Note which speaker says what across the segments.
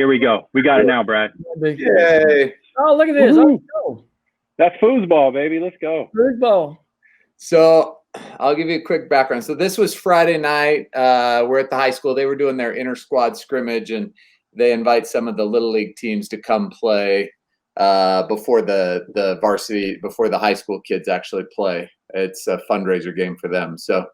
Speaker 1: There we go. We got it now, Brad.
Speaker 2: Yay.
Speaker 3: Oh, look at this. Oh,
Speaker 1: That's foosball, baby. Let's go.
Speaker 3: foosball.
Speaker 2: So I'll give you a quick background. So this was Friday night. We're at the high school. They were doing their inter-squad scrimmage, and they invite some of the Little League teams to come play before the varsity, before the high school kids actually play. It's a fundraiser game for them. So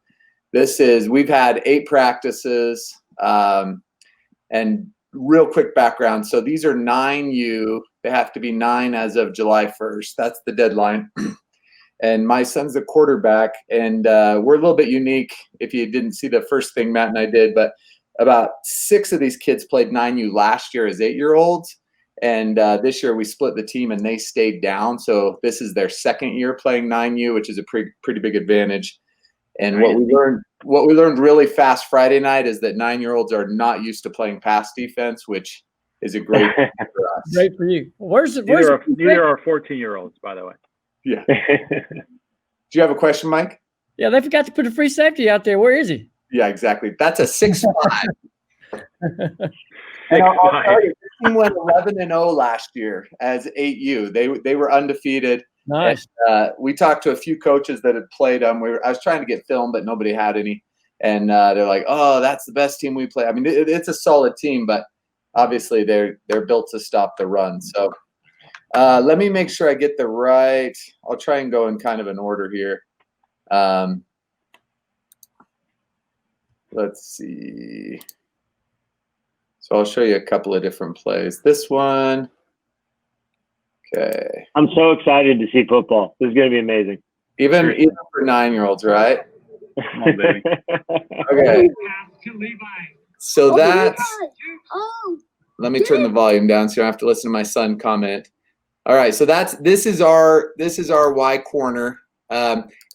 Speaker 2: we've had 8 practices, and real quick background. So these are 9U. They have to be 9 as of July 1st. That's the deadline. And my son's a quarterback, and we're a little bit unique if you didn't see the first thing Matt and I did, but about 6 of these kids played 9U last year as 8-year-olds. And this year we split the team and they stayed down. So this is their second year playing 9U, which is a pretty big advantage. And what we learned really fast Friday night is that 9-year-olds are not used to playing pass defense, which is a great thing for us.
Speaker 3: Great for you.
Speaker 1: Neither are 14-year-olds, by the way.
Speaker 2: Yeah. Do you have a question, Mike?
Speaker 3: Yeah, they forgot to put a free safety out there. Where is he?
Speaker 2: Yeah, exactly. That's a 6'5".
Speaker 1: And
Speaker 2: I'll tell you, this team went 11-0 last year as 8U. They were undefeated.
Speaker 3: Nice.
Speaker 2: And, we talked to a few coaches that had played them. I was trying to get film, but nobody had any. And they're like, "Oh, that's the best team we play." I mean, it's a solid team, but obviously they're built to stop the run. So let me make sure I get the right. I'll try and go in kind of an order here. Let's see. So I'll show you a couple of different plays. This one. Okay.
Speaker 4: I'm so excited to see football. This is going to be amazing.
Speaker 2: Even for 9-year-olds, right?
Speaker 1: Come on, baby.
Speaker 2: Okay. So that's. Let me turn the volume down so you don't have to listen to my son comment. All right. So this is our Y corner.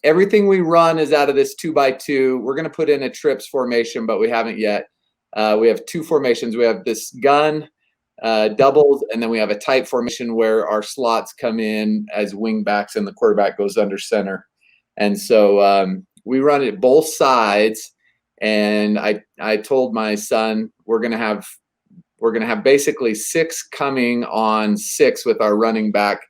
Speaker 2: Everything we run is out of this 2x2. We're going to put in a trips formation, but we haven't yet. We have 2 formations. We have this gun, doubles, and then we have a tight formation where our slots come in as wing backs and the quarterback goes under center. And so we run it both sides. And I told my son we're gonna have basically 6 coming on 6 with our running back.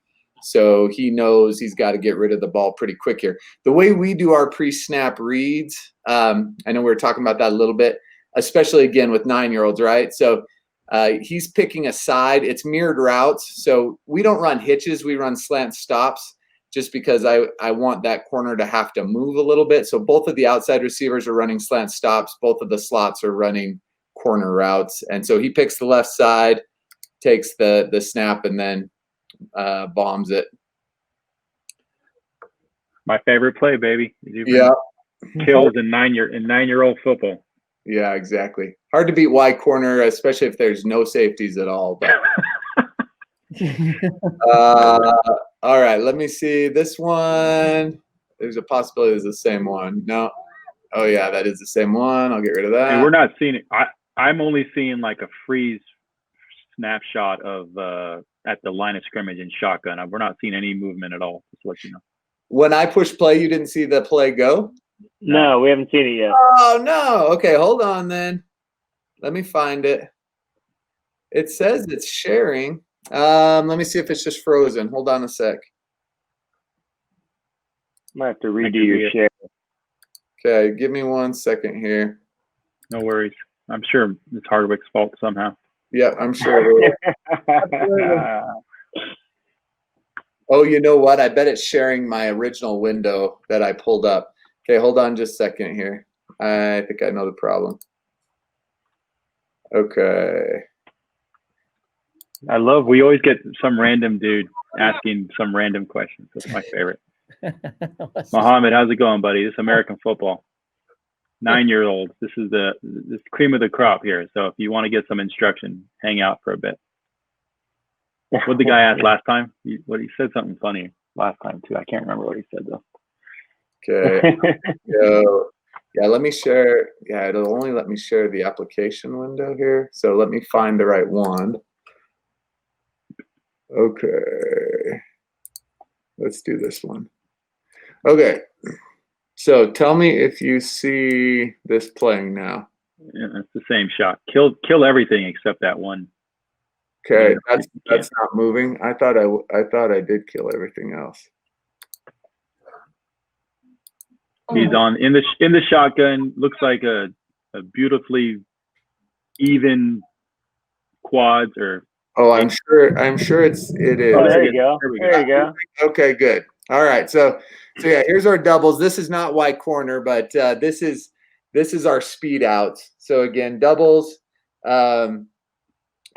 Speaker 2: So he knows he's got to get rid of the ball pretty quick here. The way we do our pre-snap reads, I know we were talking about that a little bit, especially again with 9-year-olds, right? So he's picking a side. It's mirrored routes. So we don't run hitches. We run slant stops just because I want that corner to have to move a little bit. So both of the outside receivers are running slant stops. Both of the slots are running corner routes. And so he picks the left side, takes the snap, and then bombs it.
Speaker 1: My favorite play, baby.
Speaker 2: Yeah.
Speaker 1: Kills in 9-year-old football.
Speaker 2: Yeah, exactly. Hard to beat Y corner, especially if there's no safeties at all. But all right, let me see this one. There's a possibility it's the same one. No. Oh yeah, that is the same one. I'll get rid of that.
Speaker 1: And we're not seeing it. I'm only seeing like a freeze snapshot of at the line of scrimmage in shotgun. We're not seeing any movement at all. Just to let you know.
Speaker 2: When I push play, you didn't see the play go?
Speaker 4: No, we haven't seen it yet.
Speaker 2: Oh no. Okay, hold on then. Let me find it. It says it's sharing. Let me see if it's just frozen. Hold on a sec.
Speaker 4: Might have to redo your share.
Speaker 2: Okay, give me 1 second here.
Speaker 1: No worries. I'm sure it's Hardwick's fault somehow.
Speaker 2: Yeah, I'm sure it is. Oh, you know what? I bet it's sharing my original window that I pulled up. Okay, hold on just a second here. I think I know the problem. Okay.
Speaker 1: We always get some random dude asking some random questions. That's my favorite. Mohammed, how's it going, buddy? This is American football. 9-year-old. This is the cream of the crop here. So if you want to get some instruction, hang out for a bit. What the guy asked last time? He said something funny last time too. I can't remember what he said though.
Speaker 2: Okay. So, yeah, let me share. Yeah, it'll only let me share the application window here. So let me find the right one. Okay. Let's do this one. Okay. So tell me if you see this playing now.
Speaker 1: Yeah, it's the same shot. Kill everything except that one
Speaker 2: Okay, that's not moving. I thought I did kill everything else.
Speaker 1: He's on in the shotgun. Looks like a beautifully even quads or.
Speaker 2: Oh, I'm sure it is.
Speaker 4: Oh, there you go. There you go.
Speaker 2: Okay, good. All right. So yeah, here's our doubles. This is not Y corner, but this is our speed outs. So again, doubles.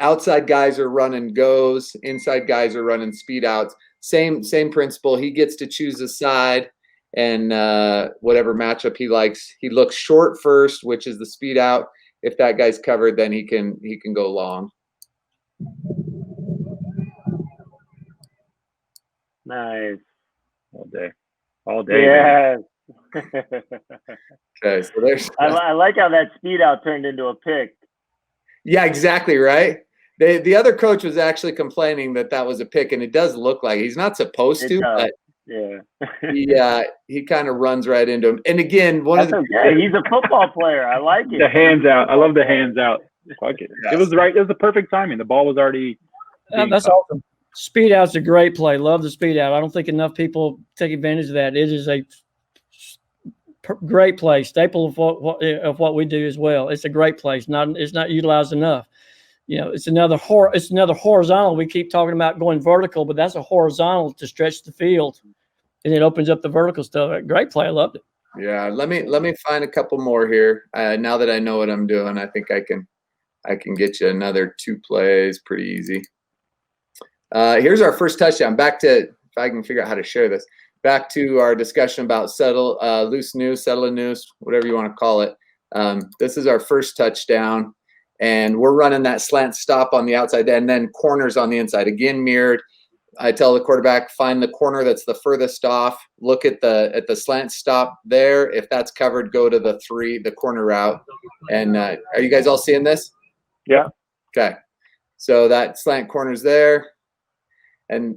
Speaker 2: Outside guys are running goes. Inside guys are running speed outs. Same principle. He gets to choose a side, and whatever matchup he likes. He looks short first, which is the speed out. If that guy's covered, then he can go long.
Speaker 4: Nice.
Speaker 1: All day.
Speaker 4: Yes.
Speaker 2: Okay, so there's.
Speaker 4: I like how that speed out turned into a pick.
Speaker 2: Yeah, exactly right. The other coach was actually complaining that was a pick, and it does look like he's not supposed to, but
Speaker 4: yeah,
Speaker 2: he kind of runs right into him. And again,
Speaker 4: he's a football player. I like it.
Speaker 1: The hands out. I love the hands out. Fuck it. Yes. It was right. It was the perfect timing. The ball was already.
Speaker 3: That's awesome. Speed out's a great play. Love the speed out. I don't think enough people take advantage of that. It is a great play, staple of what we do as well. It's a great play. It's not utilized enough. It's another horizontal. We keep talking about going vertical, but that's a horizontal to stretch the field, and it opens up the vertical stuff. Great play. I loved it.
Speaker 2: Yeah. Let me find a couple more here. Now that I know what I'm doing, I think I can get you another 2 plays pretty easy. Here's our first touchdown. Back to, if I can figure out how to share this, back to our discussion about loose noose, settle a noose, whatever you want to call it. This is our first touchdown, and we're running that slant stop on the outside and then corners on the inside. Again, mirrored. I tell the quarterback, find the corner that's the furthest off. Look at the slant stop there. If that's covered, go to the corner route. And are you guys all seeing this?
Speaker 4: Yeah.
Speaker 2: Okay. So that slant corner's there. And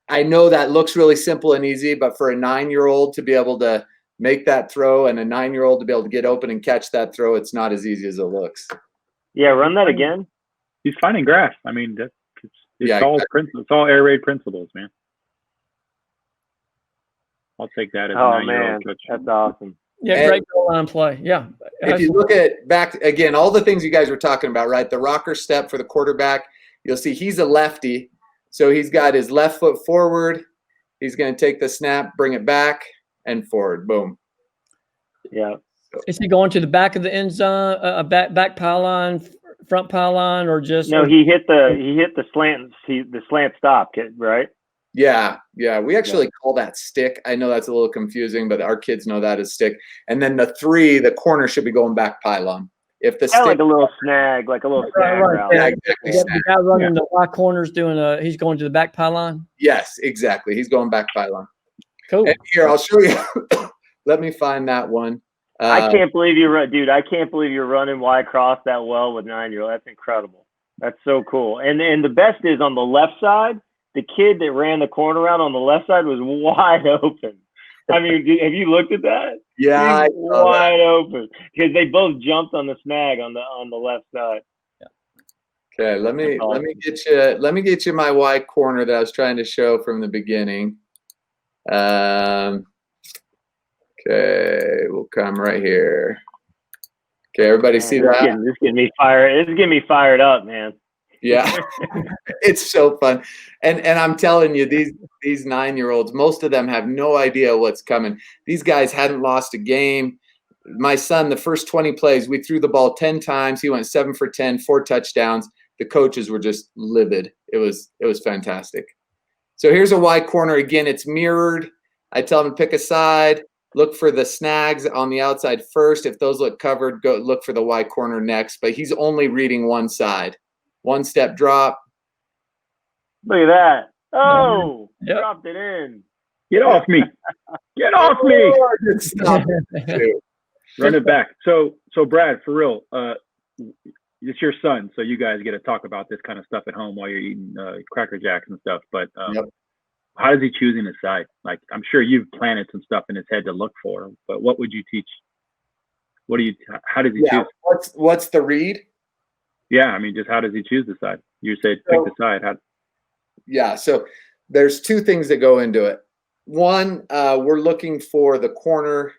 Speaker 2: I know that looks really simple and easy, but for a 9-year-old to be able to make that throw and a 9-year-old to be able to get open and catch that throw, it's not as easy as it looks.
Speaker 4: Yeah, run that again.
Speaker 1: He's finding grass. I mean, it's all principles. It's all air raid principles, man. I'll take that as a 9-year-old coach.
Speaker 4: That's awesome.
Speaker 3: Yeah, great goal line play. Yeah.
Speaker 2: If you look at back again, all the things you guys were talking about, right? The rocker step for the quarterback, you'll see he's a lefty. So he's got his left foot forward. He's going to take the snap, bring it back, and forward. Boom.
Speaker 4: Yeah.
Speaker 3: Is he going to the back of the end zone, back pylon, front pylon, or just?
Speaker 4: No, he hit the slant. The slant stop, right?
Speaker 2: Yeah. We actually call that stick. I know that's a little confusing, but our kids know that as stick. And then the corner should be going back pylon. If the stick,
Speaker 4: like a little snag,
Speaker 3: right.
Speaker 4: Route.
Speaker 2: Yeah, exactly.
Speaker 3: The guy running the Y corners he's going to the back pylon.
Speaker 2: Yes, exactly. He's going back pylon.
Speaker 3: Cool.
Speaker 2: And here, I'll show you. Let me find that one.
Speaker 4: I can't believe I can't believe you're running Y cross that well with 9-year-old. That's incredible. That's so cool. And the best is on the left side, the kid that ran the corner route on the left side was wide open. I mean, have you looked at that?
Speaker 2: Yeah,
Speaker 4: wide open because they both jumped on the snag on the left side.
Speaker 2: Okay, let me get you my Y corner that I was trying to show from the beginning. Okay, we'll come right here. Okay, everybody see that?
Speaker 4: This is getting me fired. This is getting me fired up, man.
Speaker 2: Yeah, it's so fun. And I'm telling you, these 9-year-olds, most of them have no idea what's coming. These guys hadn't lost a game. My son, the first 20 plays, we threw the ball 10 times. He went 7 for 10, 4 touchdowns. The coaches were just livid. It was fantastic. So here's a Y corner. Again, it's mirrored. I tell them to pick a side. Look for the snags on the outside first. If those look covered, go look for the Y corner next. But he's only reading one side. 1-step drop.
Speaker 4: Look at that. Oh, dropped it in.
Speaker 1: Get off me. Get off me.
Speaker 2: Oh, good stuff.
Speaker 1: Run it back. So Brad, for real, it's your son, so you guys get to talk about this kind of stuff at home while you're eating Cracker Jacks and stuff. But how is he choosing his side? Like, I'm sure you've planted some stuff in his head to look for, but what would you teach? How does he choose?
Speaker 2: What's the read?
Speaker 1: Yeah, I mean, just how does he choose the side? You said pick the side. How?
Speaker 2: Yeah, so there's two things that go into it. One, we're looking for the corner,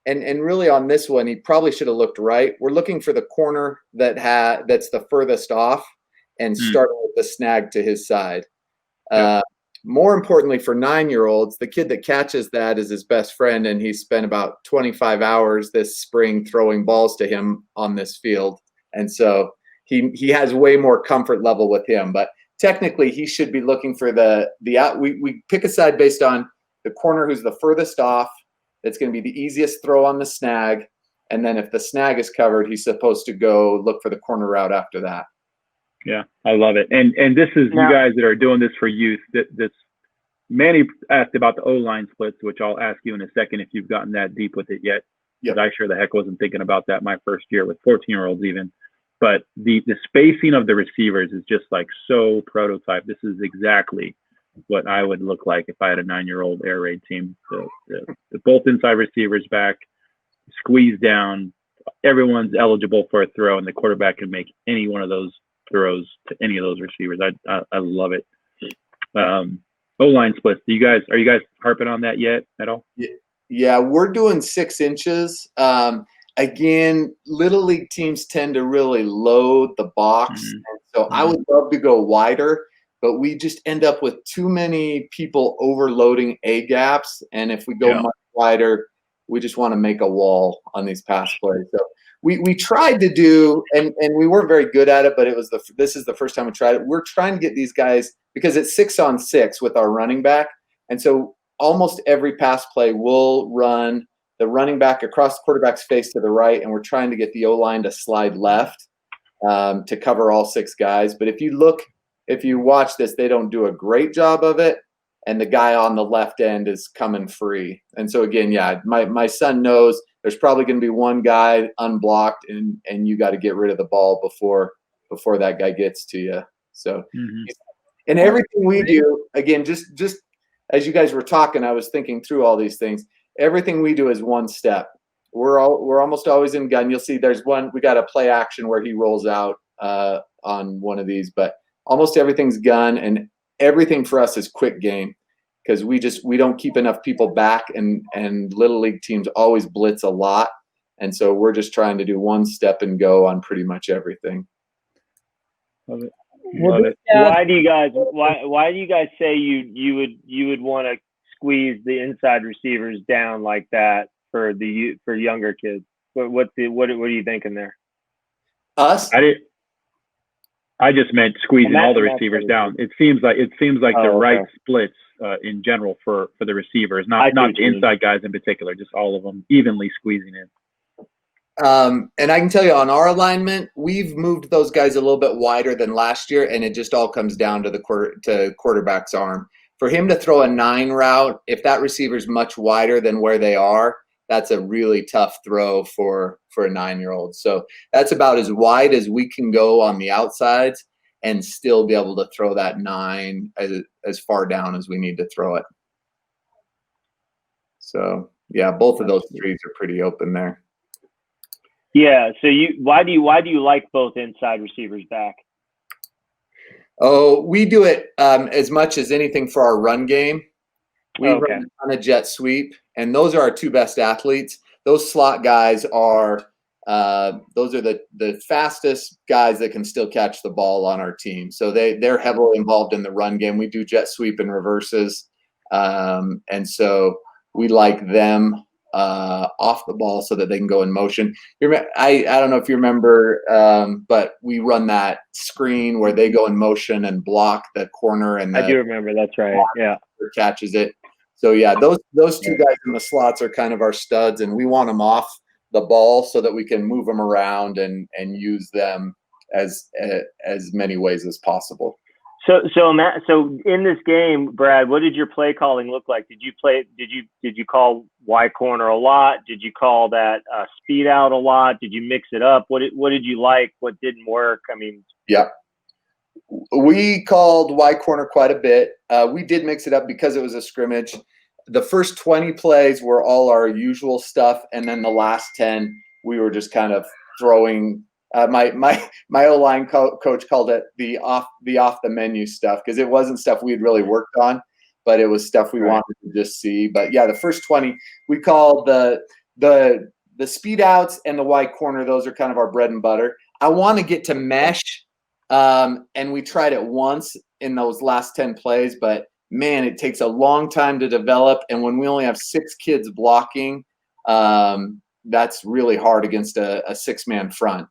Speaker 2: and really on this one, he probably should have looked right. We're looking for the corner that's the furthest off, and starting with the snag to his side. More importantly, for 9-year-olds, the kid that catches that is his best friend, and he spent about 25 hours this spring throwing balls to him on this field, and so he has way more comfort level with him. But technically, he should be looking for the out. We pick a side based on the corner who's the furthest off. That's going to be the easiest throw on the snag, and then if the snag is covered, he's supposed to go look for the corner route after that.
Speaker 1: Yeah, I love it. And this is you guys that are doing this for youth. This Manny asked about the O-line splits, which I'll ask you in a second if you've gotten that deep with it yet. Because I sure the heck wasn't thinking about that my first year with 14-year-olds even. But the spacing of the receivers is just like so prototype. This is exactly what I would look like if I had a 9-year-old air raid team. The both inside receivers back, squeeze down. Everyone's eligible for a throw, and the quarterback can make any one of those throws to any of those receivers. I love it. O-line splits. Are you guys harping on that yet at all?
Speaker 2: Yeah, we're doing 6 inches. Again, little league teams tend to really load the box. And so I would love to go wider, but we just end up with too many people overloading A gaps. And if we go much wider, we just want to make a wall on these pass plays. So we tried to do, and we weren't very good at it, but this is the first time we tried it. We're trying to get these guys, because it's 6-on-6 with our running back. And so almost every pass play will run the running back across the quarterback's face to the right, and we're trying to get the O-line to slide left to cover all 6 guys. But if you watch this, they don't do a great job of it, and the guy on the left end is coming free. And so again, my son knows there's probably going to be one guy unblocked, and you got to get rid of the ball before that guy gets to you. So, and everything we do, again, just as you guys were talking, I was thinking through all these things. Everything we do is one step. We're almost always in gun. You'll see there's one. We got a play action where he rolls out on one of these, but almost everything's gun, and everything for us is quick game, because we don't keep enough people back, and little league teams always blitz a lot, and so we're just trying to do one step and go on pretty much everything.
Speaker 1: Love it.
Speaker 3: Well,
Speaker 4: Why do you guys say you would want to squeeze the inside receivers down like that for younger kids? What are you thinking there?
Speaker 2: Us?
Speaker 1: I just meant squeezing all the receivers down. It seems like the right splits in general for the receivers, not the inside guys in particular, just all of them evenly squeezing in.
Speaker 2: And I can tell you on our alignment, we've moved those guys a little bit wider than last year, and it just all comes down to the quarterback's arm. For him to throw a 9 route, if that receiver's much wider than where they are, that's a really tough throw for a 9-year-old. So that's about as wide as we can go on the outsides and still be able to throw that 9 as far down as we need to throw it. So yeah, both of those threes are pretty open there.
Speaker 4: Yeah. So why do you like both inside receivers back?
Speaker 2: Oh, we do it as much as anything for our run game. We run on a jet sweep, and those are our 2 best athletes. Those slot guys are the fastest guys that can still catch the ball on our team. So they're heavily involved in the run game. We do jet sweep and reverses, and so we like them off the ball so that they can go in motion. I don't know if you remember, but we run that screen where they go in motion and block the corner, and
Speaker 4: I do remember. That's right. Yeah,
Speaker 2: catches it. So yeah, those 2 guys in the slots are kind of our studs, and we want them off the ball so that we can move them around and use them as many ways as possible.
Speaker 4: So in this game, Brad, what did your play calling look like? Did you call Y corner a lot? Did you call that speed out a lot? Did you mix it up? What did you like? What didn't work? I mean,
Speaker 2: yeah, we called Y corner quite a bit. We did mix it up because it was a scrimmage. The first 20 plays were all our usual stuff, and then the last 10 we were just kind of throwing My O-line coach called it the off the menu stuff, because it wasn't stuff we had really worked on, but it was stuff we wanted to just see. But yeah, the first 20 we call the speed outs and the wide corner. Those are kind of our bread and butter. I want to get to mesh, and we tried it once in those last 10 plays, but man, it takes a long time to develop. And when we only have 6 kids blocking, that's really hard against a 6-man front.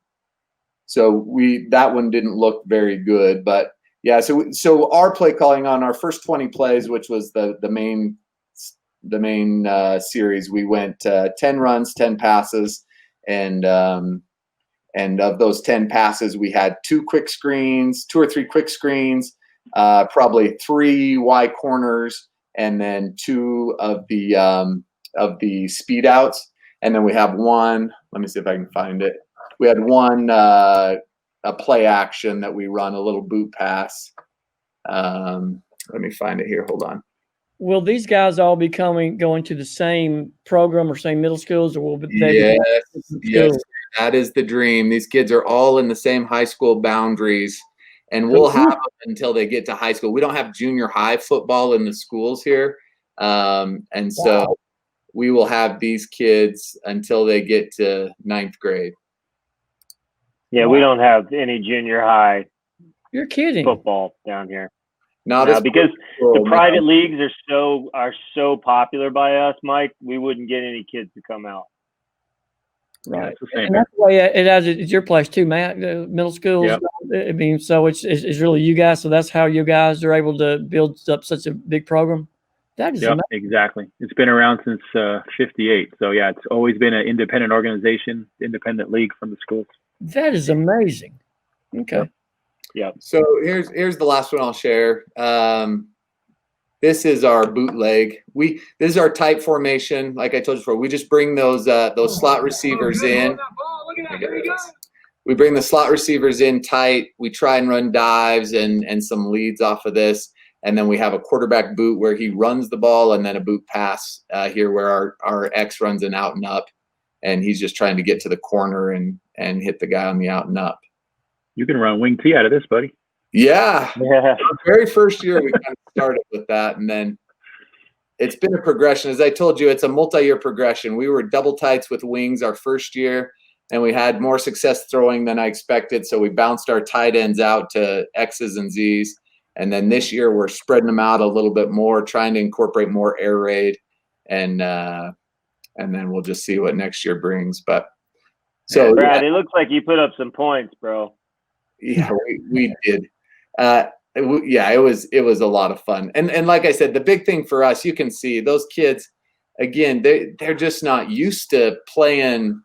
Speaker 2: So that one didn't look very good, but yeah. So our play calling on our first 20 plays, which was the main series, we went 10 runs, 10 passes, and of those 10 passes, we had 2 or 3 quick screens, probably 3 wide corners, and then 2 of the speed outs, and then we have one. Let me see if I can find it. We had one a play action that we run, a little boot pass. Let me find it here. Hold on.
Speaker 3: Will these guys all be going to the same program or same middle schools, or will they?
Speaker 2: Yes, that is the dream. These kids are all in the same high school boundaries, and we'll have them until they get to high school. We don't have junior high football in the schools here, and so we will have these kids until they get to 9th grade.
Speaker 4: Yeah, we don't have any junior high.
Speaker 3: You're kidding.
Speaker 4: Football down here.
Speaker 2: No,
Speaker 4: because the private leagues are so popular by us, Mike. We wouldn't get any kids to come out.
Speaker 3: Right, and that's the way it's your place too, Matt. The middle schools.
Speaker 1: Yep.
Speaker 3: I mean, so it's really you guys. So that's how you guys are able to build up such a big program. That is amazing.
Speaker 1: Exactly. It's been around since '58. So yeah, it's always been an independent organization, independent league from the schools. That
Speaker 3: is amazing. Okay.
Speaker 2: Yeah. So here's the last one I'll share. This is our bootleg. This is our tight formation. Like I told you before, we just bring those slot receivers in. We bring the slot receivers in tight. We try and run dives and some leads off of this. And then we have a quarterback boot where he runs the ball, and then a boot pass here where our X runs an out and up. And he's just trying to get to the corner and hit the guy on the out and up.
Speaker 1: You can run wing T out of this, buddy.
Speaker 2: Yeah. The very first year we kind of started with that, and then it's been a progression. As I told you, it's a multi-year progression. We were double tights with wings our first year, and we had more success throwing than I expected, so we bounced our tight ends out to X's and Z's. And then this year we're spreading them out a little bit more, trying to incorporate more air raid, and then we'll just see what next year brings. But so,
Speaker 4: Brad, it looks like you put up some points, bro.
Speaker 2: Yeah, we did. It was a lot of fun. And like I said, the big thing for us, you can see those kids, again, they're just not used to playing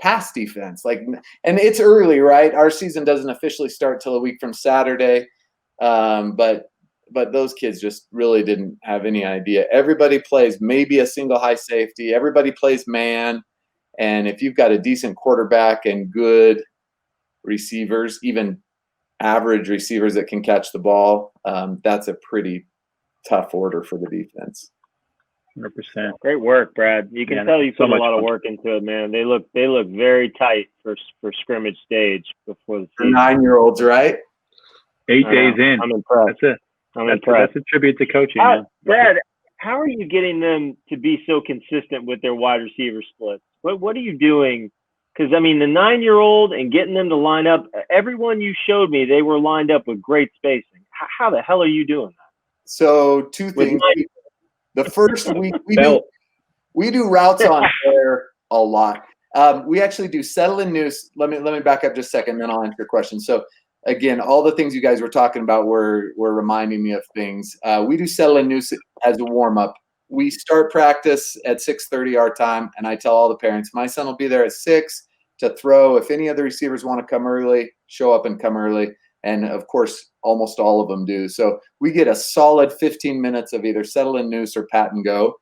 Speaker 2: pass defense. And it's early, right? Our season doesn't officially start till a week from Saturday. But those kids just really didn't have any idea. Everybody plays maybe a single high safety. Everybody plays man. And if you've got a decent quarterback and good receivers, even average receivers that can catch the ball, that's a pretty tough order for the defense.
Speaker 1: 100%.
Speaker 4: Great work, Brad. You can tell you put a lot of work into it, man. They look very tight for scrimmage stage before the season.
Speaker 2: 9-year-olds, right?
Speaker 1: 8 days in.
Speaker 4: I'm impressed.
Speaker 1: That's it.
Speaker 4: I'm impressed.
Speaker 1: That's a tribute to coaching. Man.
Speaker 4: Brad, how are you getting them to be so consistent with their wide receiver splits? What are you doing? Because, I mean, the 9-year-old and getting them to line up, everyone you showed me, they were lined up with great spacing. How the hell are you doing that?
Speaker 2: So 2 things. The first week, we do routes on air a lot. We actually do settle and noose. Let me back up just a second, then I'll answer your question. So, again, all the things you guys were talking about were reminding me of things. We do settle and noose as a warm-up. We start practice at 6:30 our time, and I tell all the parents, my son will be there at 6 to throw. If any other receivers want to come early, show up and come early. And, of course, almost all of them do. So we get a solid 15 minutes of either settle and noose or pat and go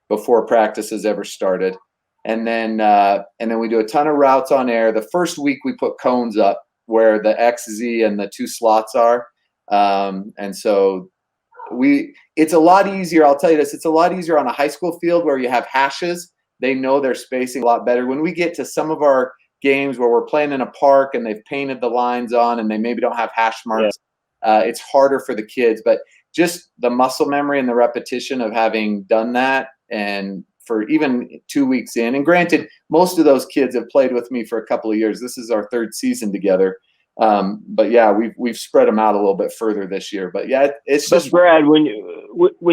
Speaker 2: before practice has ever started. And then we do a ton of routes on air. The first week we put cones up where the X, Z, and the 2 slots are. And so it's a lot easier. I'll tell you this, it's a lot easier on a high school field where you have hashes. They know their spacing a lot better. When we get to some of our games where we're playing in a park and they've painted the lines on and they maybe don't have hash marks. It's harder for the kids, but just the muscle memory and the repetition of having done that, and for even 2 weeks in, and granted, most of those kids have played with me for a couple of years. This is our third season together. But yeah, we've spread them out a little bit further this year. But yeah, it's just
Speaker 4: Brad, when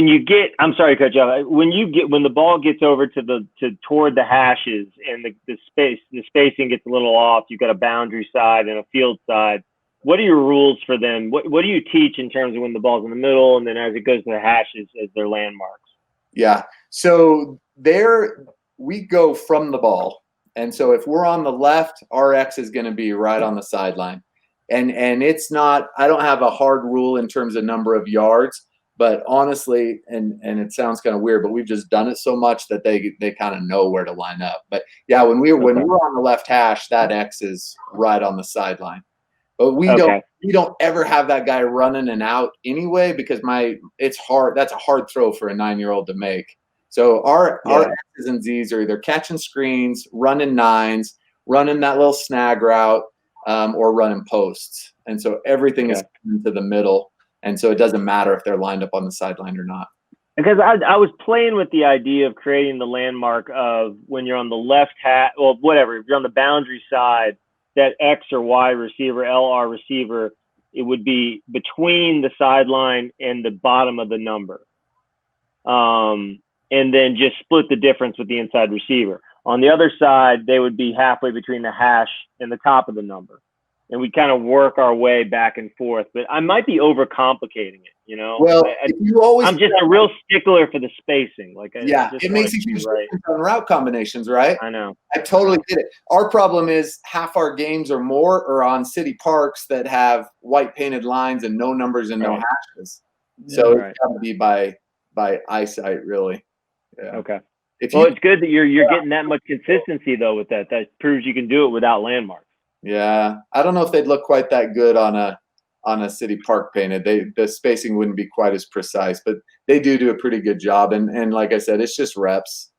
Speaker 4: you get, I'm sorry to cut you off. When the ball gets over toward the hashes and the spacing gets a little off, you've got a boundary side and a field side. What are your rules for them? What do you teach in terms of when the ball's in the middle and then as it goes to the hashes as their landmarks? Yeah.
Speaker 2: So we go from the ball. And so if we're on the left, our X is going to be right on the sideline. And it's not, I don't have a hard rule in terms of number of yards, but honestly, and it sounds kind of weird, but we've just done it so much that they kind of know where to line up. But yeah, when we're on the left hash, that X is right on the sideline. But we don't ever have that guy running and out anyway, because it's hard. That's a hard throw for a 9-year-old to make. So our X's and Z's are either catching screens, running nines, running that little snag route, or running posts. And so everything is into the middle. And so it doesn't matter if they're lined up on the sideline or not.
Speaker 4: Because I was playing with the idea of creating the landmark of when you're on the left whatever, if you're on the boundary side, that X or Y receiver, LR receiver, it would be between the sideline and the bottom of the number. And then just split the difference with the inside receiver. On the other side, they would be halfway between the hash and the top of the number. And we kind of work our way back and forth. But I might be overcomplicating it, you know?
Speaker 2: Well,
Speaker 4: I'm just a real stickler for the spacing.
Speaker 2: It makes a huge difference on route combinations, right?
Speaker 4: I know.
Speaker 2: I totally get it. Our problem is half our games or more are on city parks that have white painted lines and no numbers and no hashes. So it's got to be by eyesight, really. Yeah.
Speaker 4: Okay. It's good that you're getting that much consistency though with that. That proves you can do it without landmarks.
Speaker 2: Yeah, I don't know if they'd look quite that good on a city park painted. The spacing wouldn't be quite as precise, but they do a pretty good job. And like I said, it's just reps.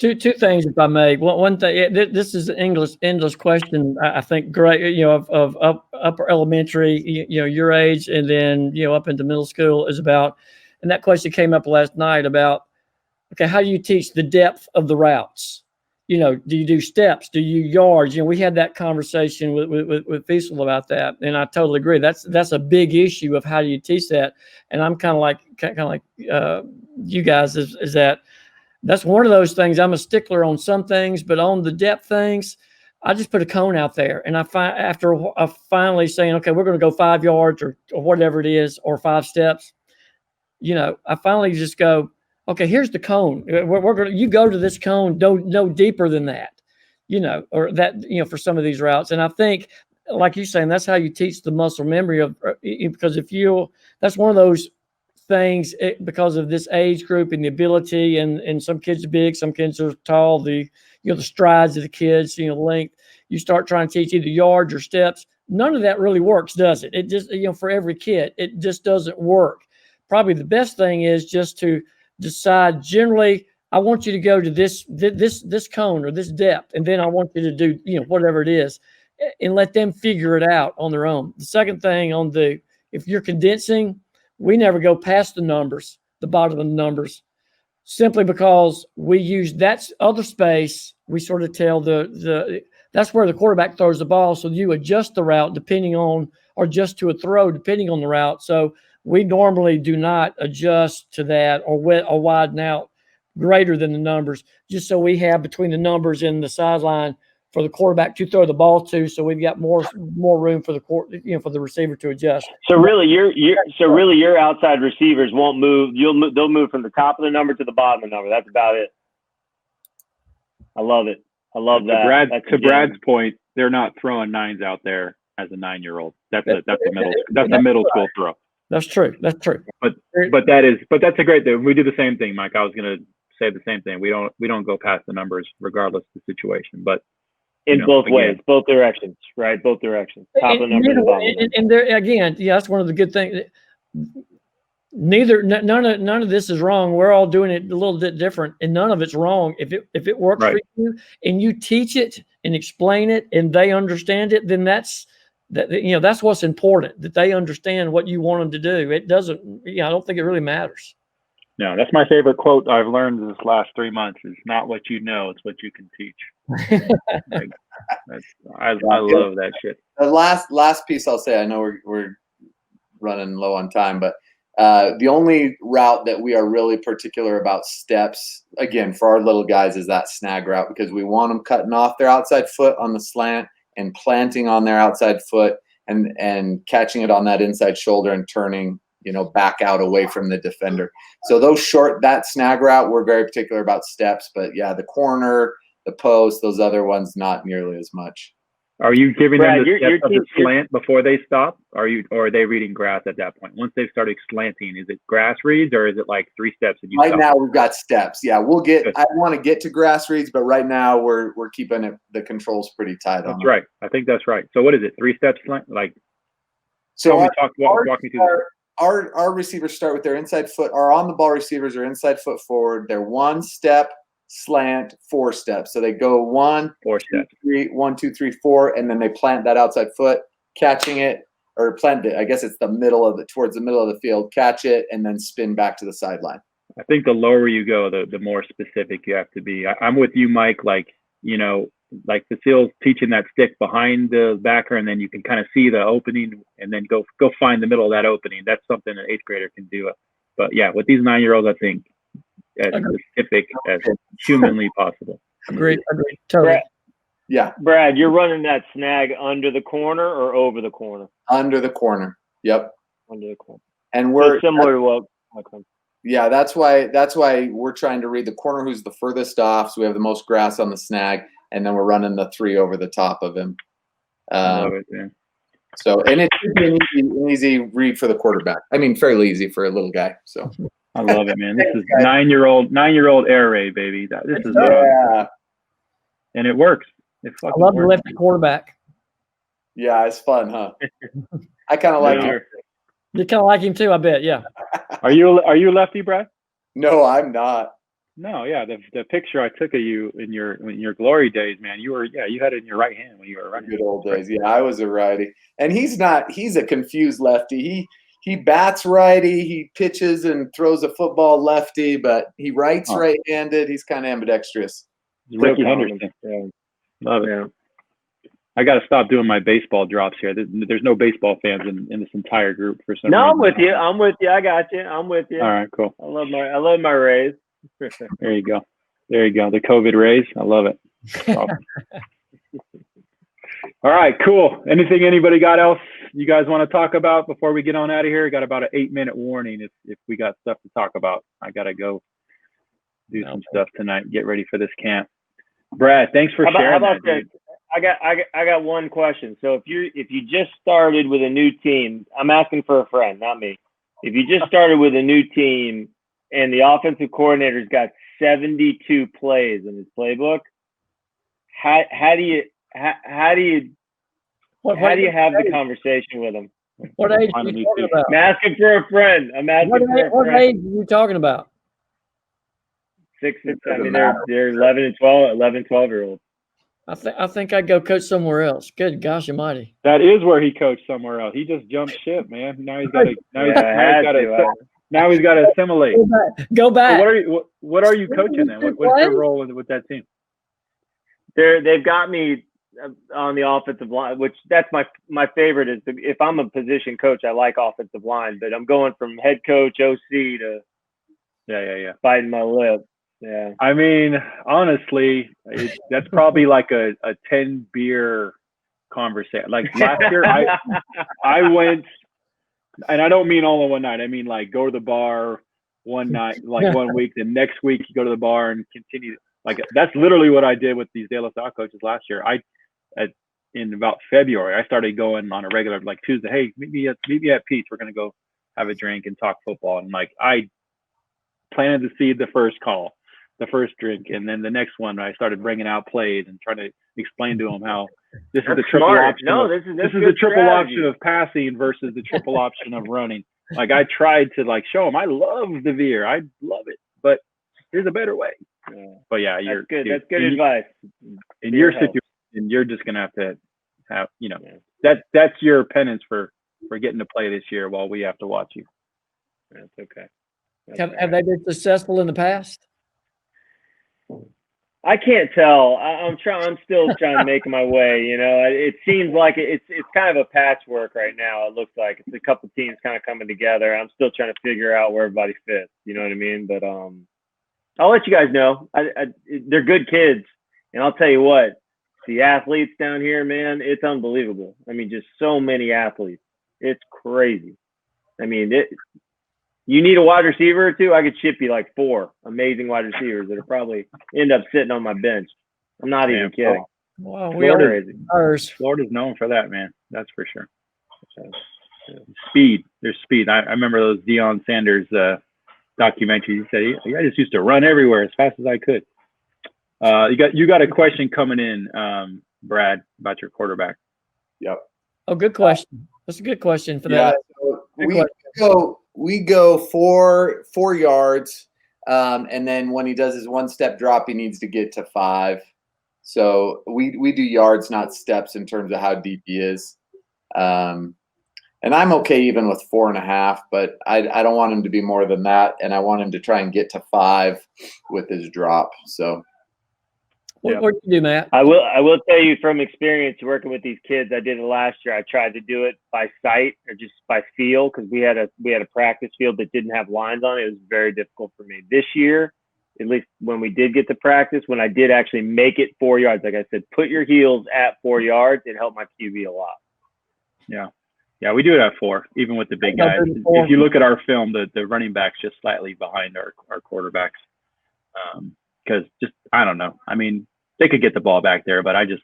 Speaker 3: Two things, if I may. One thing. This is an English question. I think great. You know, of upper elementary. You know, your age, and then up into middle school is about. And that question came up last night about. Okay, how do you teach the depth of the routes? Do you do steps? Do you yards? We had that conversation with Fiesel about that, and I totally agree. That's a big issue of how do you teach that. And I'm kind of like you guys is that's one of those things. I'm a stickler on some things, but on the depth things, I just put a cone out there, and after finally saying, okay, we're going to go 5 yards or whatever it is, or 5 steps. I finally just go. Okay, here's the cone. You go to this cone, no deeper than that, or that, for some of these routes. And I think, like you're saying, that's how you teach the muscle memory because that's one of those things because of this age group and the ability, and some kids are big, some kids are tall, the strides of the kids, length. You start trying to teach either yards or steps. None of that really works, does it? It just, for every kid, it just doesn't work. Probably the best thing is just to decide generally, I want you to go to this cone or this depth, and then I want you to do whatever it is, and let them figure it out on their own. The second thing if you're condensing, we never go past the numbers, the bottom of the numbers, simply because we use that other space. We sort of tell that's where the quarterback throws the ball, so you adjust the route depending on, or just to a throw depending on the route. So we normally do not adjust to that or widen out greater than the numbers, just so we have between the numbers and the sideline for the quarterback to throw the ball to. So we've got more room for for the receiver to adjust.
Speaker 4: So really, your outside receivers won't move. They'll move from the top of the number to the bottom of the number. That's about it. I love it. I love that.
Speaker 1: To Brad's point, they're not throwing nines out there as a 9-year-old. That's a middle school throw.
Speaker 3: That's true.
Speaker 1: But that's a great thing. We do the same thing, Mike. I was going to say the same thing. We don't go past the numbers regardless of the situation. But
Speaker 4: in both ways, both directions, right? Both directions. Top of the number and bottom.
Speaker 3: And there again, that's one of the good things. None of this is wrong. We're all doing it a little bit different, and none of it's wrong. If it works for you and you teach it and explain it and they understand it, then that's what's important, that they understand what you want them to do. It doesn't, I don't think it really matters.
Speaker 1: No, that's my favorite quote I've learned this last 3 months. It's not what you know, it's what you can teach. I love that shit.
Speaker 2: The last piece I'll say, I know we're running low on time, but the only route that we are really particular about steps, again, for our little guys, is that snag route, because we want them cutting off their outside foot on the slant and planting on their outside foot and catching it on that inside shoulder and turning, back out away from the defender. So that snag route, we're very particular about steps, but yeah, the corner, the post, those other ones, not nearly as much.
Speaker 1: Are you giving them the steps of the slant before they stop? Or are they reading grass at that point? Once they've started slanting, is it grass reads or is it like 3 steps? And you
Speaker 2: right now we've got steps. Yeah, I want to get to grass reads, but right now we're keeping the controls pretty tight on.
Speaker 1: That's right. I think that's right. So what is it? 3 steps slant? Like,
Speaker 2: so
Speaker 1: walk me through this.
Speaker 2: Our receivers start with their inside foot. Our on the ball receivers are inside foot forward. They're 1 step slant, 4 steps. So they go 1,
Speaker 1: 4 steps,
Speaker 2: 3, 1, 2, 3, 4, and then they plant that outside foot, catching it, or plant it. I guess it's towards the middle of the field, catch it, and then spin back to the sideline.
Speaker 1: I think the lower you go, the more specific you have to be. I'm with you, Mike. Like Cecile's teaching that stick behind the backer, and then you can kind of see the opening, and then go find the middle of that opening. That's something an 8th grader can do. But yeah, with these 9-year-olds, I think as specific as humanly possible.
Speaker 3: Agreed. Totally.
Speaker 4: Brad, you're running that snag under the corner or over the corner?
Speaker 2: Under the corner. Yep.
Speaker 4: Under the corner.
Speaker 2: And we're
Speaker 4: similar to what.
Speaker 2: Yeah, that's why we're trying to read the corner who's the furthest off, so we have the most grass on the snag, and then we're running the 3 over the top of him.
Speaker 1: I love it, man.
Speaker 2: So, and it's an easy read for the quarterback. I mean, fairly easy for a little guy. So
Speaker 1: I love it, man. This is 9-year-old air raid, baby. This is and it works.
Speaker 3: I love the lefty quarterback.
Speaker 2: Yeah, it's fun, huh? I kind of like it.
Speaker 3: You kind of like him too, I bet. Yeah.
Speaker 1: Are you lefty, Brad?
Speaker 2: No, I'm not.
Speaker 1: No, yeah. The picture I took of you in your glory days, man. You had it in your right hand when you were running.
Speaker 2: Good old days. Yeah, I was a righty, and he's not. He's a confused lefty. He bats righty. He pitches and throws a football lefty, but he writes right-handed. He's kind of ambidextrous.
Speaker 1: Ricky Henderson. Yeah. Love it. Yeah. I got to stop doing my baseball drops here. There's no baseball fans in this entire group for some reason.
Speaker 4: I'm with you. I got you. I'm with you.
Speaker 1: All right, cool.
Speaker 4: I love my Rays.
Speaker 1: There you go. The COVID Rays. I love it. Awesome. All right, cool. Anybody got else you guys want to talk about before we get on out of here? Got about an 8-minute warning if we got stuff to talk about. I got to go do some stuff tonight. Get ready for this camp. Brad, thanks for sharing that, dude.
Speaker 4: I got one question. So if you just started with a new team, I'm asking for a friend, not me. If you just started with a new team and the offensive coordinator's got 72 plays in his playbook, how do you have the conversation with him?
Speaker 3: What age are you talking about?
Speaker 4: I'm asking for a friend.
Speaker 3: What age are you talking about?
Speaker 4: 6 and 7. They're 11 and 12-year-olds.
Speaker 3: I think I'd go coach somewhere else. Good gosh almighty.
Speaker 1: That is where he coached somewhere else. He just jumped ship, man. Now he's got to assimilate.
Speaker 3: Go back.
Speaker 1: So what are you coaching then? What's your role with that team?
Speaker 4: They've got me on the offensive line, which that's my favorite. Is if I'm a position coach, I like offensive line, but I'm going from head coach, OC to biting my lip. Yeah. I
Speaker 1: mean, honestly, that's probably like a 10 beer conversation. Like last year, I went, and I don't mean all in one night. I mean like go to the bar one night, like 1 week, then next week you go to the bar and continue. Like that's literally what I did with these De La Salle coaches last year. In about February, I started going on a regular, like Tuesday. Hey, meet me at Pete's. We're gonna go have a drink and talk football. And like I planted the seed the first call. The first drink, and then the next one I started bringing out plays and trying to explain to them how this is the triple option.
Speaker 4: No, this is
Speaker 1: the triple option of passing versus the triple option of running. Like I tried to like show them I love the veer, I love it, but there's a better way. Yeah. But yeah,
Speaker 4: that's good. That's good advice.
Speaker 1: In your situation, and you're just gonna have to have, that's your penance for getting to play this year while we have to watch you.
Speaker 4: That's okay.
Speaker 3: Have they been successful in the past?
Speaker 4: I can't tell. I'm still trying to make my way. It seems like it's kind of a patchwork right now. It looks like it's a couple teams kind of coming together. I'm still trying to figure out where everybody fits. You know what I mean? But I'll let you guys know. They're good kids, and I'll tell you what. The athletes down here, man, it's unbelievable. I mean, just so many athletes. It's crazy. I mean, you need a wide receiver or two, I could ship you like 4 amazing wide receivers that'll probably end up sitting on my bench. I'm not even kidding.
Speaker 3: Wow,
Speaker 1: Florida's known for that, man. That's for sure. Speed. There's speed. I remember those Deion Sanders documentaries. He said, I just used to run everywhere as fast as I could. You got a question coming in, Brad, about your quarterback.
Speaker 2: Yep.
Speaker 3: Oh, good question. That's a good question for that.
Speaker 2: So we go 4 yards, and then when he does his 1-step drop, he needs to get to 5. So we do yards, not steps, in terms of how deep he is. And I'm okay even with 4.5, but I don't want him to be more than that, and I want him to try and get to 5 with his drop. So.
Speaker 3: What do you do, Matt?
Speaker 4: I will tell you from experience working with these kids. I did it last year. I tried to do it by sight or just by feel because we had a practice field that didn't have lines on it. It was very difficult for me. This year, at least when we did get to practice, when I did actually make it 4 yards, like I said, put your heels at 4 yards, it helped my QB a lot.
Speaker 1: Yeah, we do it at 4, even with the big guys. If you look at our film, the running back's just slightly behind our quarterbacks. Because I don't know. I mean, they could get the ball back there, but I just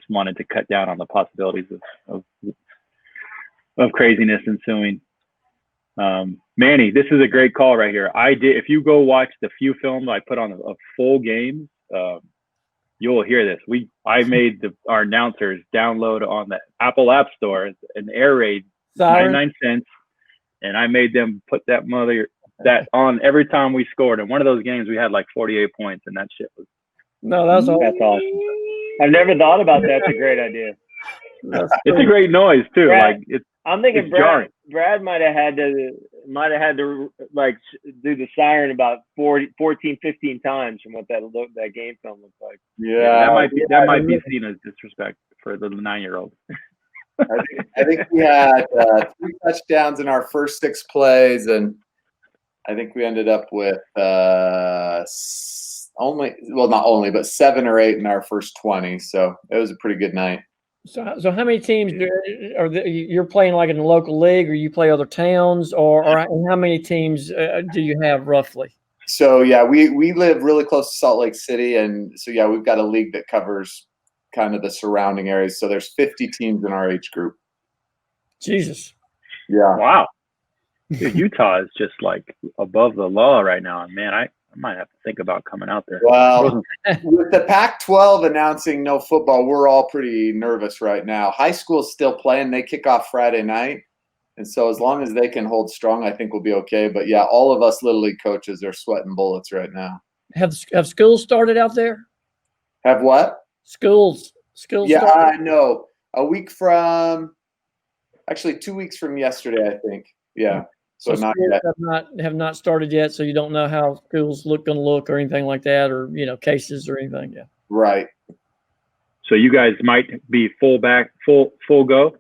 Speaker 1: wanted to cut down on the possibilities of craziness ensuing. Manny, this is a great call right here. If you go watch the few film I put on a full game, you'll hear this. I made our announcers download on the Apple App Store an air raid 99 cents, and I made them put that on every time we scored. In one of those games, we had like 48 points, and that shit was.
Speaker 3: No, that's
Speaker 4: awesome. I've never thought about that. It's a great idea.
Speaker 1: It's a great noise too.
Speaker 4: Brad,
Speaker 1: like
Speaker 4: I'm thinking Brad might have had to like do the siren about 14, 15 times from what that game film looks like.
Speaker 2: Yeah,
Speaker 1: that might be seen as disrespect for the 9-year-old.
Speaker 2: I think we had 3 touchdowns in our first 6 plays, and I think we ended up with not only, but 7 or 8 in our first 20. So it was a pretty good night.
Speaker 3: So how many teams you're playing like in the local league, or you play other towns, or how many teams do you have roughly?
Speaker 2: So yeah, we live really close to Salt Lake City, and so yeah, we've got a league that covers kind of the surrounding areas. So there's 50 teams in our age group.
Speaker 3: Jesus.
Speaker 2: Yeah.
Speaker 1: Wow. Dude, Utah is just like above the law right now, and man, I might have to think about coming out there.
Speaker 2: Well, with the Pac-12 announcing no football, we're all pretty nervous right now. High school's still playing. They kick off Friday night. And so as long as they can hold strong, I think we'll be okay. But, yeah, all of us Little League coaches are sweating bullets right now.
Speaker 3: Have schools started out there?
Speaker 2: Have what?
Speaker 3: Schools
Speaker 2: yeah,
Speaker 3: started?
Speaker 2: I know. A week from – actually 2 weeks from yesterday, I think. Yeah. So not yet.
Speaker 3: Have not started yet, so you don't know how schools going to look or anything like that, or cases or anything. Yeah.
Speaker 2: Right.
Speaker 1: So you guys might be full go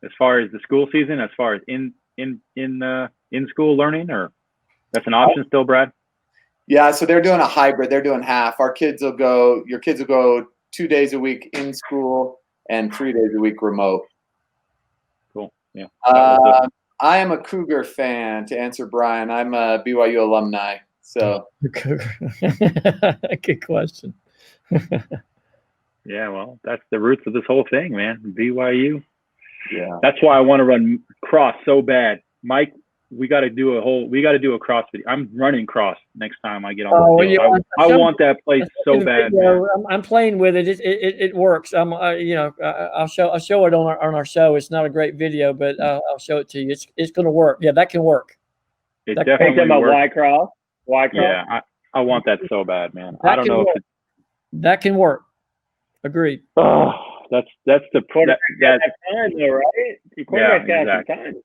Speaker 1: as far as the school season, as far as in school learning, or that's an option still, Brad?
Speaker 2: Yeah. So they're doing a hybrid. They're doing half. Your kids will go 2 days a week in school and 3 days a week remote.
Speaker 1: Cool. Yeah.
Speaker 2: I am a Cougar fan, to answer Brian. I'm a BYU alumni. So
Speaker 3: good question.
Speaker 1: Yeah, well, that's the roots of this whole thing, man. BYU.
Speaker 2: Yeah.
Speaker 1: That's why I want to run cross so bad. Mike, we got to do a cross video. I'm running cross next time I get on the field. I want that place so bad.
Speaker 3: I'm playing with it. It works. I'll show it on our show. It's not a great video, but I'll show it to you. It's going to work. Yeah, that can work.
Speaker 1: It definitely
Speaker 4: about
Speaker 1: works.
Speaker 4: Y-Cross?
Speaker 1: Yeah, I want that so bad, man. I don't know if
Speaker 3: that can work. Agreed.
Speaker 4: Oh,
Speaker 1: That's the
Speaker 4: quarterback
Speaker 1: that,
Speaker 4: got time though, right? The quarterback got
Speaker 1: exactly.
Speaker 4: some time.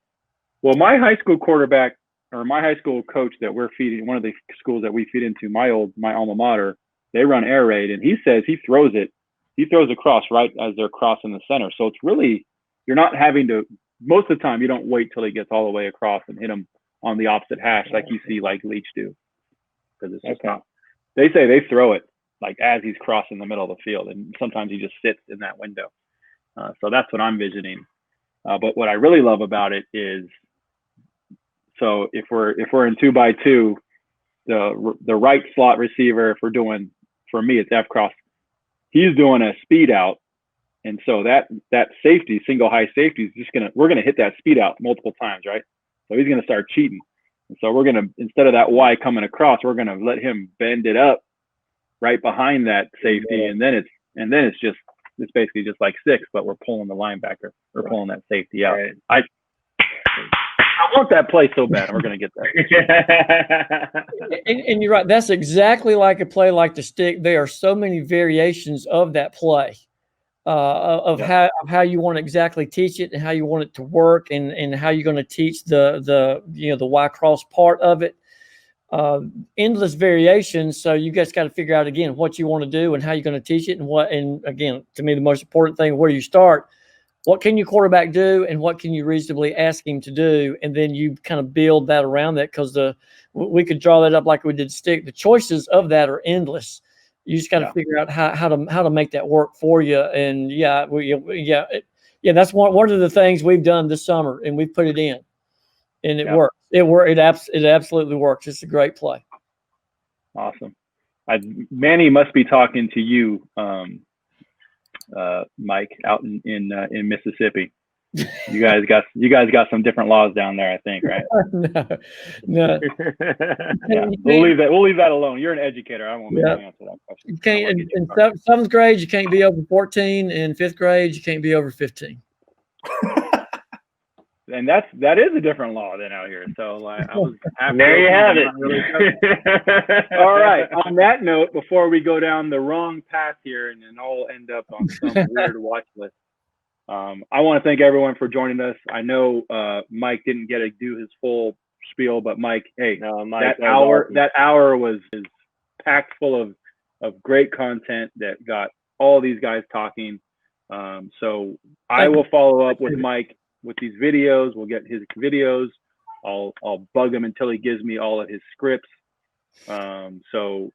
Speaker 1: Well, my high school quarterback or my high school coach that we're feeding, one of the schools that we feed into, my alma mater, they run air raid, and he says he throws across right as they're crossing the center. So it's really, you're not having to, most of the time you don't wait till he gets all the way across and hit him on the opposite hash like you see like Leach do, because it's just not. They say they throw it like as he's crossing the middle of the field, and sometimes he just sits in that window. So that's what I'm visioning. But what I really love about it is, so if we're in 2x2, the right slot receiver, if we're doing, for me it's F cross, he's doing a speed out, and so that safety, single high safety, is we're gonna hit that speed out multiple times, right? So he's gonna start cheating, and so we're gonna, instead of that Y coming across, we're gonna let him bend it up right behind that safety, and then it's basically just like 6, but we're pulling the linebacker, we're pulling that safety out. Right. I want that play so bad. We're going to get that.
Speaker 3: and you're right. That's exactly like a play like the stick. There are so many variations of that play, of how you want to exactly teach it and how you want it to work, and how you're going to teach the Y cross part of it. Endless variations. So you guys got to figure out again what you want to do and how you're going to teach it, and again, to me, the most important thing, where you start. What can your quarterback do, and what can you reasonably ask him to do? And then you kind of build that around that, because we could draw that up like we did stick. The choices of that are endless. You just got to figure out how to make that work for you. And that's one of the things we've done this summer, and we've put it in, and it works. It absolutely works. It's a great play.
Speaker 1: Awesome. Manny must be talking to you, Mike, out in Mississippi. You guys got some different laws down there, I think, right?
Speaker 3: No.
Speaker 1: Yeah. We'll leave that alone. You're an educator. I won't make you answer that question.
Speaker 3: You can't in 7th grade. You can't be over 14. In 5th grade, you can't be over 15.
Speaker 1: And that is a different law than out here. So I was happy.
Speaker 4: There you have it.
Speaker 1: Really all right. On that note, before we go down the wrong path here and then all end up on some weird watch list, I want to thank everyone for joining us. I know Mike didn't get to do his full spiel, but Mike, hey, Mike, that hour was packed full of great content that got all these guys talking. So I will follow up with Mike with these videos. We'll get his videos. I'll bug him until he gives me all of his scripts. So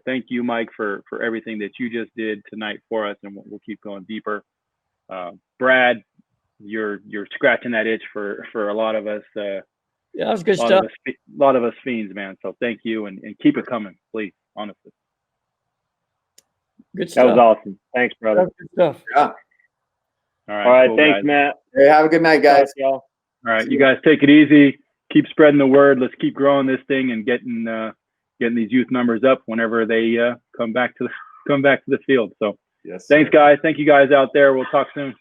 Speaker 1: thank you, Mike, for everything that you just did tonight for us, and we'll keep going deeper. Brad, you're scratching that itch for a lot of us.
Speaker 3: That was good stuff.
Speaker 1: A lot of us fiends, man. So thank you, and keep it coming, please. Honestly,
Speaker 3: good stuff.
Speaker 4: That was awesome. Thanks, brother.
Speaker 3: Good stuff.
Speaker 2: Yeah.
Speaker 1: All right.
Speaker 4: All right.
Speaker 1: Cool,
Speaker 4: Thanks,
Speaker 1: guys.
Speaker 4: Matt.
Speaker 2: Hey, have a good night, guys.
Speaker 4: Thanks, y'all.
Speaker 1: All right, you guys take it easy. Keep spreading the word. Let's keep growing this thing and getting these youth numbers up whenever they come back to the field. So,
Speaker 2: yes,
Speaker 1: thanks, guys. Thank you guys out there. We'll talk soon.